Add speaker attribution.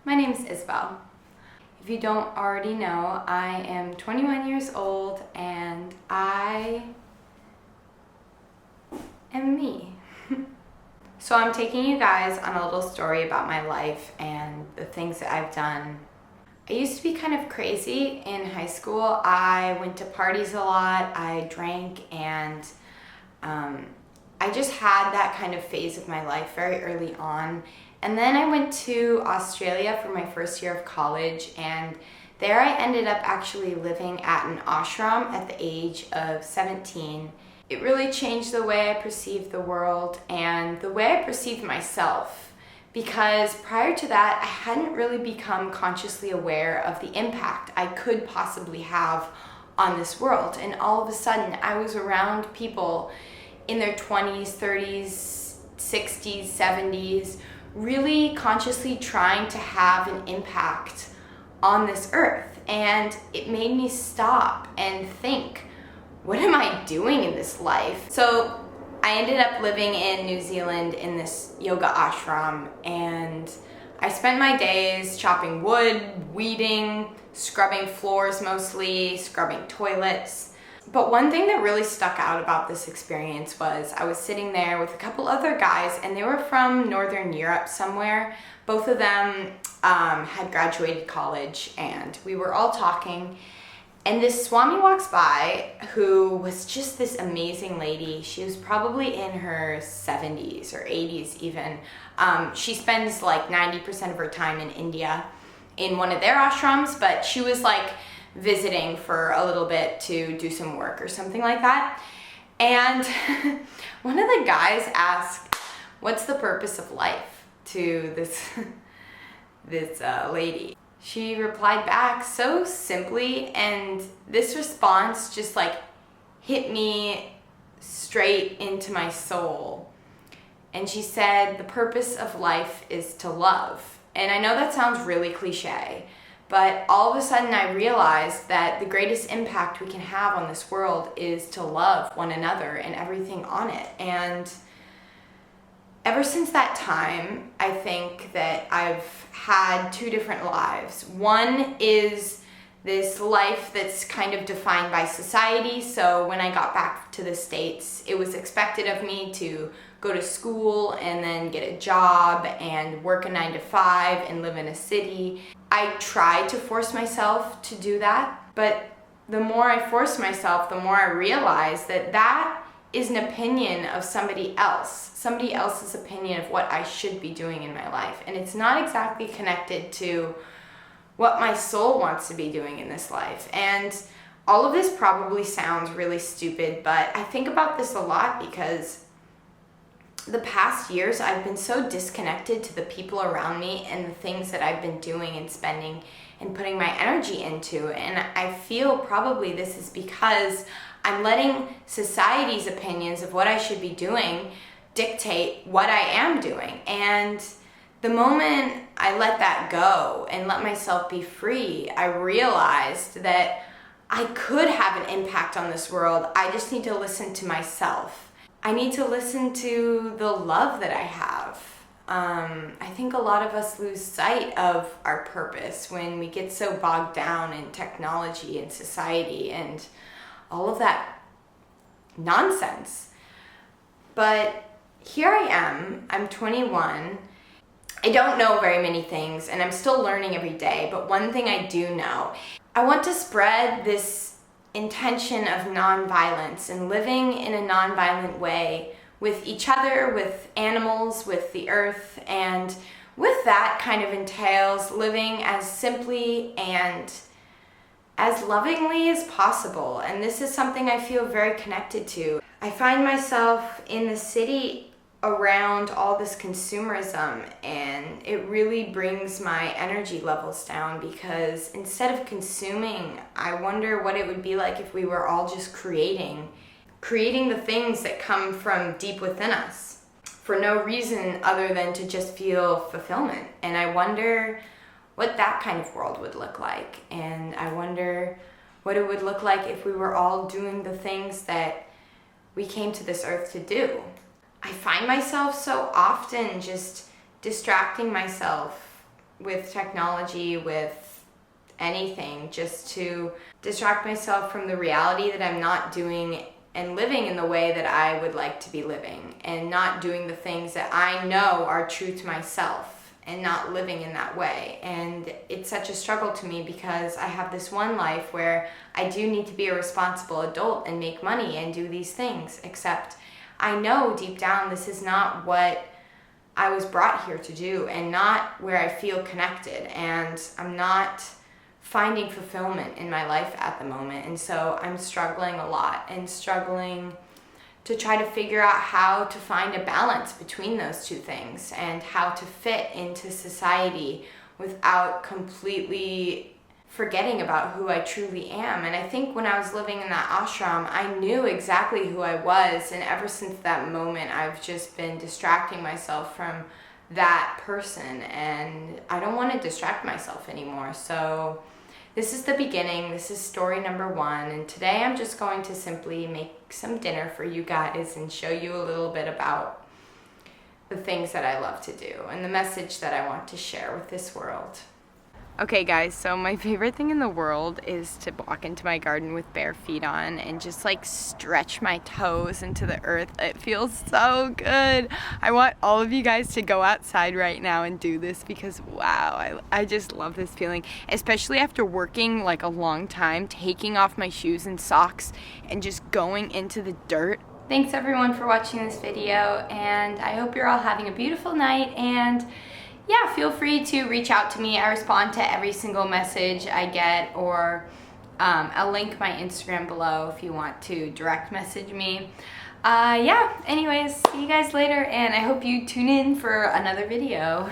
Speaker 1: My name is Isabel. If you don't already know, I am 21 years old and I am me. So I'm taking you guys on a little story about my life and the things that I've done. I used to be kind of crazy in high school. I went to parties a lot, I drank, and I just had that kind of phase of my life very early on. And then I went to Australia for my first year of college, and there I ended up actually living at an ashram at the age of 17. It really changed the way I perceived the world and the way I perceived myself, because prior to that I hadn't really become consciously aware of the impact I could possibly have on this world. And all of a sudden I was around people in their 20s, 30s, 60s, 70s, really consciously trying to have an impact on this earth. And it made me stop and think, what am I doing in this life? So I ended up living in New Zealand in this yoga ashram, and I spent my days chopping wood, weeding, scrubbing floors mostly, scrubbing toilets. But one thing that really stuck out about this experience was I was sitting there with a couple other guys, and they were from Northern Europe somewhere. Both of them had graduated college, and we were all talking. And this Swami walks by who was just this amazing lady. She was probably in her 70s or 80s even. She spends like 90% of her time in India in one of their ashrams, but she was like visiting for a little bit to do some work or something like that. And one of the guys asked, "What's the purpose of life?" to this lady. She replied back so simply, and this response just like hit me straight into my soul. And she said, "The purpose of life is to love." And I know that sounds really cliche, but all of a sudden I realized that the greatest impact we can have on this world is to love one another and everything on it. And ever since that time, I think that I've had two different lives. One is this life that's kind of defined by society. So when I got back to the States, it was expected of me to go to school and then get a job and work a 9-to-5 and live in a city. I tried to force myself to do that, but the more I forced myself, the more I realized that that is an opinion of somebody else's opinion of what I should be doing in my life. And it's not exactly connected to what my soul wants to be doing in this life. And all of this probably sounds really stupid, but I think about this a lot because the past years I've been so disconnected to the people around me and the things that I've been doing and spending and putting my energy into. And I feel probably this is because I'm letting society's opinions of what I should be doing dictate what I am doing. And the moment I let that go and let myself be free, I realized that I could have an impact on this world. I just need to listen to myself. I need to listen to the love that I have. I think a lot of us lose sight of our purpose when we get so bogged down in technology and society and all of that nonsense. But here I am, I'm 21. I don't know very many things, and I'm still learning every day, but one thing I do know, I want to spread this intention of nonviolence and living in a nonviolent way with each other, with animals, with the earth, and with that kind of entails living as simply and as lovingly as possible. And this is something I feel very connected to. I find myself in the city around all this consumerism, and it really brings my energy levels down, because instead of consuming, I wonder what it would be like if we were all just creating the things that come from deep within us for no reason other than to just feel fulfillment. And I wonder what that kind of world would look like. And I wonder what it would look like if we were all doing the things that we came to this earth to do. I find myself so often just distracting myself with technology, with anything, just to distract myself from the reality that I'm not doing and living in the way that I would like to be living, and not doing the things that I know are true to myself, and not living in that way. And it's such a struggle to me because I have this one life where I do need to be a responsible adult and make money and do these things, except I know deep down this is not what I was brought here to do, and not where I feel connected, and I'm not finding fulfillment in my life at the moment. And so I'm struggling a lot, and struggling to try to figure out how to find a balance between those two things, and how to fit into society without completely forgetting about who I truly am. And I think when I was living in that ashram, I knew exactly who I was, and ever since that moment I've just been distracting myself from that person, and I don't want to distract myself anymore. So this is the beginning. This is story number 1, and today I'm just going to simply make some dinner for you guys and show you a little bit about the things that I love to do and the message that I want to share with this world. Okay guys, so my favorite thing in the world is to walk into my garden with bare feet on and just like stretch my toes into the earth. It feels so good. I want all of you guys to go outside right now and do this, because wow, I just love this feeling, especially after working like a long time, taking off my shoes and socks and just going into the dirt. Thanks everyone for watching this video, and I hope you're all having a beautiful night. And yeah, feel free to reach out to me. I respond to every single message I get, or I'll link my Instagram below if you want to direct message me. Yeah, anyways, see you guys later, and I hope you tune in for another video.